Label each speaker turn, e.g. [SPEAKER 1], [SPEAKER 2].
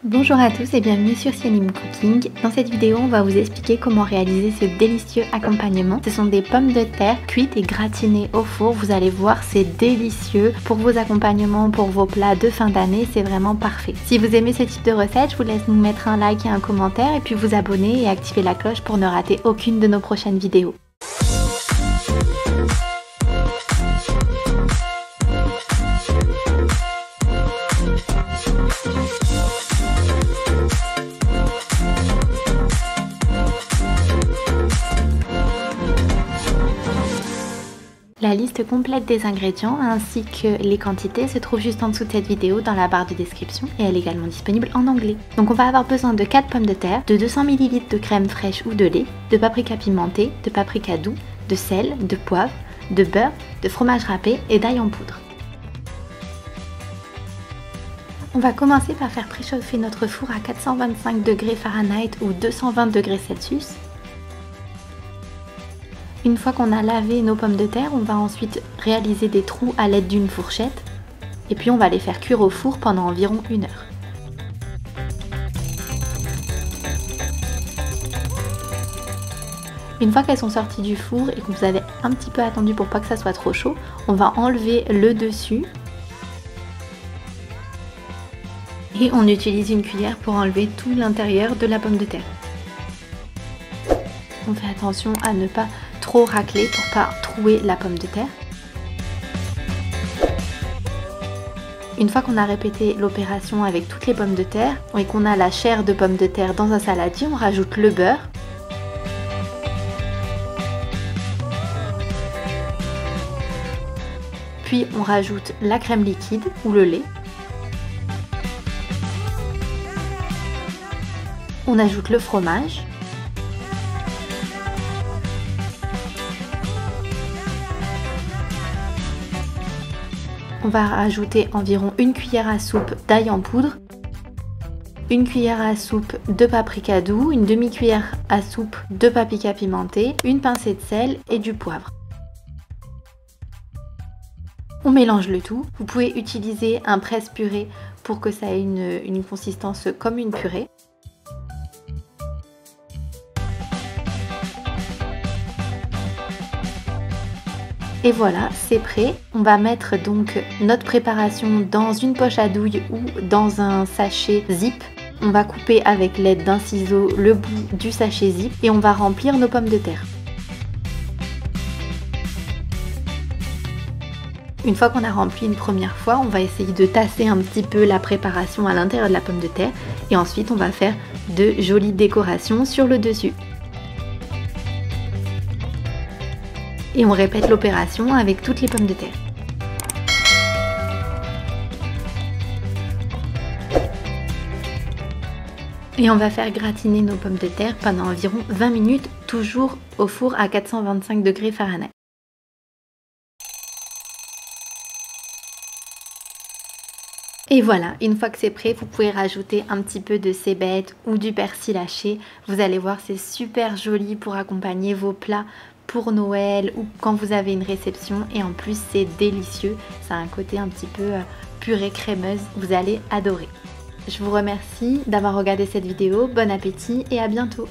[SPEAKER 1] Bonjour à tous et bienvenue sur Cyanim Cooking. Dans cette vidéo, on va vous expliquer comment réaliser ce délicieux accompagnement. Ce sont des pommes de terre cuites et gratinées au four. Vous allez voir, c'est délicieux pour vos accompagnements, pour vos plats de fin d'année. C'est vraiment parfait. Si vous aimez ce type de recette, je vous laisse nous mettre un like et un commentaire et puis vous abonner et activer la cloche pour ne rater aucune de nos prochaines vidéos. La liste complète des ingrédients ainsi que les quantités se trouve juste en dessous de cette vidéo dans la barre de description et elle est également disponible en anglais. Donc on va avoir besoin de 4 pommes de terre, de 200 ml de crème fraîche ou de lait, de paprika pimenté, de paprika doux, de sel, de poivre, de beurre, de fromage râpé et d'ail en poudre. On va commencer par faire préchauffer notre four à 425 degrés Fahrenheit ou 220 degrés Celsius. Une fois qu'on a lavé nos pommes de terre, on va ensuite réaliser des trous à l'aide d'une fourchette et puis on va les faire cuire au four pendant environ 1 heure. Une fois qu'elles sont sorties du four et que vous avez un petit peu attendu pour pas que ça soit trop chaud, on va enlever le dessus et on utilise une cuillère pour enlever tout l'intérieur de la pomme de terre. On fait attention à ne pas trop racler pour pas trouer la pomme de terre. Une fois qu'on a répété l'opération avec toutes les pommes de terre et qu'on a la chair de pomme de terre dans un saladier, on rajoute le beurre. Puis on rajoute la crème liquide ou le lait. On ajoute le fromage. On va rajouter environ 1 cuillère à soupe d'ail en poudre, 1 cuillère à soupe de paprika doux, une demi-cuillère à soupe de paprika pimenté, une pincée de sel et du poivre. On mélange le tout. Vous pouvez utiliser un presse-purée pour que ça ait une consistance comme une purée. Et voilà, c'est prêt. On va mettre donc notre préparation dans une poche à douille ou dans un sachet zip. On va couper avec l'aide d'un ciseau le bout du sachet zip et on va remplir nos pommes de terre. Une fois qu'on a rempli une première fois, on va essayer de tasser un petit peu la préparation à l'intérieur de la pomme de terre et ensuite on va faire de jolies décorations sur le dessus. Et on répète l'opération avec toutes les pommes de terre. Et on va faire gratiner nos pommes de terre pendant environ 20 minutes, toujours au four à 425 degrés Fahrenheit. Et voilà, une fois que c'est prêt, vous pouvez rajouter un petit peu de cébette ou du persil haché. Vous allez voir, c'est super joli pour accompagner vos plats pour Noël ou quand vous avez une réception et en plus c'est délicieux, ça a un côté un petit peu purée crémeuse, vous allez adorer. Je vous remercie d'avoir regardé cette vidéo, bon appétit et à bientôt.